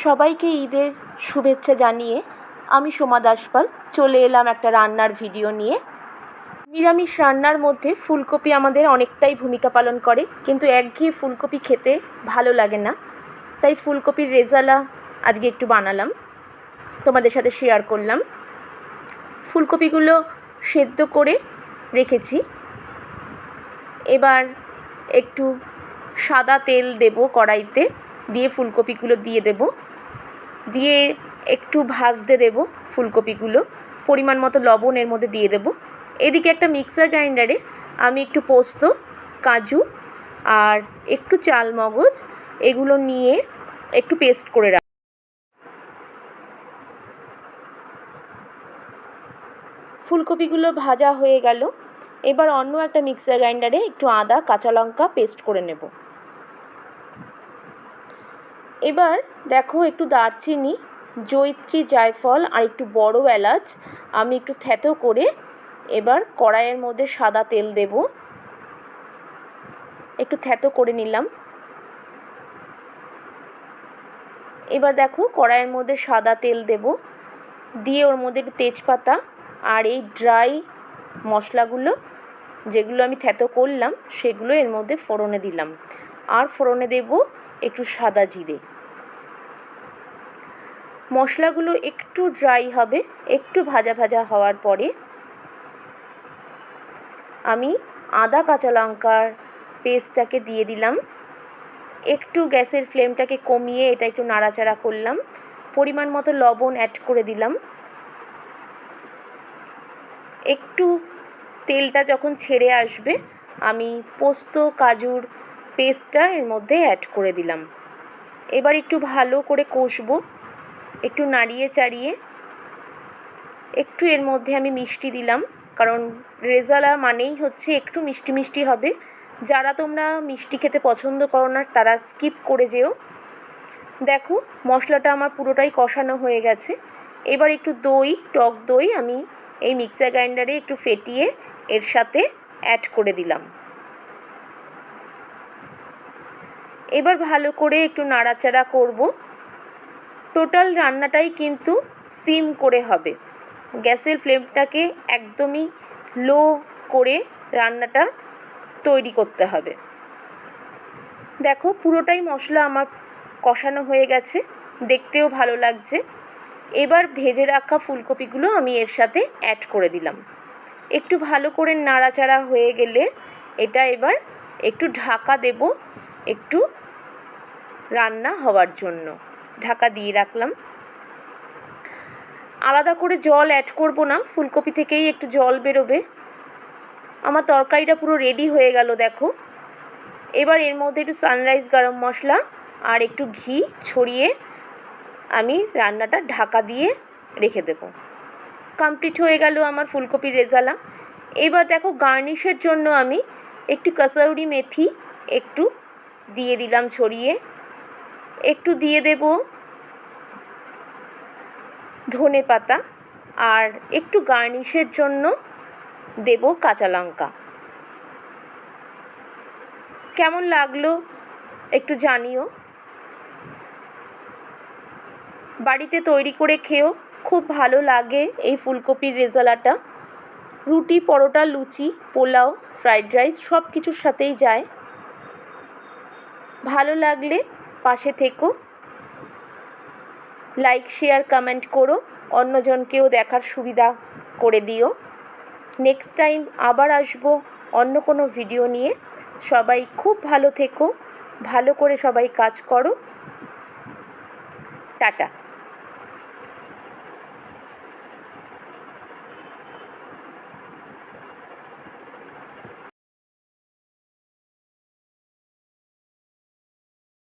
সবাইকে ঈদের শুভেচ্ছা জানিয়ে আমি সোমা দাসপাল চলে এলাম একটা রান্নার ভিডিও নিয়ে। নিরামিষ রান্নার মধ্যে ফুলকপি আমাদের অনেকটাই ভূমিকা পালন করে, কিন্তু একঘেয়ে ফুলকপি খেতে ভালো লাগে না। তাই ফুলকপির রেজালা আজকে একটু বানালাম, তোমাদের সাথে শেয়ার করলাম। ফুলকপিগুলো সেদ্ধ করে রেখেছি। এবার একটু সাদা তেল দেব কড়াইতে, দিয়ে ফুলকপিগুলো দিয়ে দেব, দিয়ে একটু ভাজতে দেব ফুলকপিগুলো। পরিমাণ মতো লবণ এর মধ্যে দিয়ে দেব। এদিকে একটা মিক্সার গ্রাইন্ডারে আমি একটু পোস্ত, কাজু আর একটু চালমগজ এগুলো নিয়ে একটু পেস্ট করে রাখব। ফুলকপিগুলো ভাজা হয়ে গেল। এবার অন্য একটা মিক্সার গ্রাইন্ডারে একটু আদা, কাঁচা লঙ্কা পেস্ট করে নেব। এবার দেখো, একটু দারচিনি, জয়িত্রী, জায়ফল আর একটু বড় এলাচ আমি একটু থেতো করে এবার কড়াইয়ের মধ্যে সাদা তেল দেব। একটু থেতো করে নিলাম। এবার দেখো, কড়াইয়ের মধ্যে সাদা তেল দেব, দিয়ে ওর মধ্যে একটু তেজপাতা আর এই ড্রাই মশলাগুলো যেগুলো আমি থেতো করলাম সেগুলো এর মধ্যে ফোড়নে দিলাম। আর ফোড়নে দেব একটু সাদা জিরে। মশলাগুলো একটু ড্রাই হবে, একটু ভাজা ভাজা হওয়ার পরে আমি আদা কাঁচা লঙ্কার পেস্টটাকে দিয়ে দিলাম। একটু গ্যাসের ফ্লেমটাকে কমিয়ে এটা একটু নাড়াচাড়া করলাম। পরিমাণ মতো লবণ অ্যাড করে দিলাম। একটু তেলটা যখন ছেড়ে আসবে আমি পোস্ত, কাজুর পেস্টটা এর মধ্যে অ্যাড করে দিলাম। এবার একটু ভালো করে কষবো, একটু নাড়িয়ে চাড়িয়ে। একটু এর মধ্যে আমি মিষ্টি দিলাম, কারণ রেজালা মানেই হচ্ছে একটু মিষ্টি মিষ্টি হবে। যারা তোমরা মিষ্টি খেতে পছন্দ করো না তারা স্কিপ করে যেও। দেখো, মশলাটা আমার পুরোটাই কষানো হয়ে গেছে। এবার একটু দই, টক দই আমি এই মিক্সার গ্রাইন্ডারে একটু ফেটিয়ে এর সাথে অ্যাড করে দিলাম। এবার ভালো করে একটু নাড়াচাড়া করব। টোটাল রান্নাটাই কিন্তু সিম করে হবে। গ্যাসের ফ্লেমটাকে একদমই লো করে রান্নাটা তৈরি করতে হবে। দেখো, পুরোটাই মশলা আমার কষানো হয়ে গেছে, দেখতেও ভালো লাগছে। এবার ভেজে রাখা ফুলকপিগুলো আমি এর সাথে অ্যাড করে দিলাম। একটু ভালো করে নাড়াচাড়া হয়ে গেলে এটা এবার একটু ঢাকা দেব, একটু রান্না হওয়ার জন্য ঢাকা দিয়ে রাখলাম। আলাদা করে জল অ্যাড করব না, ফুলকপি থেকেই একটু জল বেরোবে। আমার তরকারিটা পুরো রেডি হয়ে গেল দেখো। এবার এর মধ্যে একটু সানরাইজ গরম মশলা আর একটু ঘি ছড়িয়ে আমি রান্নাটা ঢাকা দিয়ে রেখে দেব। কমপ্লিট হয়ে গেল আমার ফুলকপির রেজালা। এবার দেখো, গার্নিশের জন্য আমি একটু কসুরি মেথি একটু দিয়ে দিলাম ছড়িয়ে। একটু দিয়ে দেব ধনে পাতা, আর একটু গার্নিশের জন্য দেব কাঁচা লঙ্কা। কেমন লাগলো একটু জানিও। বাড়িতে তৈরি করে খেও, খুব ভালো লাগে এই ফুলকপির রেজালাটা। রুটি, পরোটা, লুচি, পোলাও, ফ্রাইড রাইস সব কিছুর সাথেই যায়। ভালো লাগলে পাশে থেকো, লাইক, শেয়ার, কমেন্ট করো, অন্যজনকেও দেখার সুবিধা করে দিও। নেক্সট টাইম আবার আসবো অন্য কোনো ভিডিও নিয়ে। সবাই খুব ভালো থেকো, ভালো করে সবাই কাজ করো। টাটা।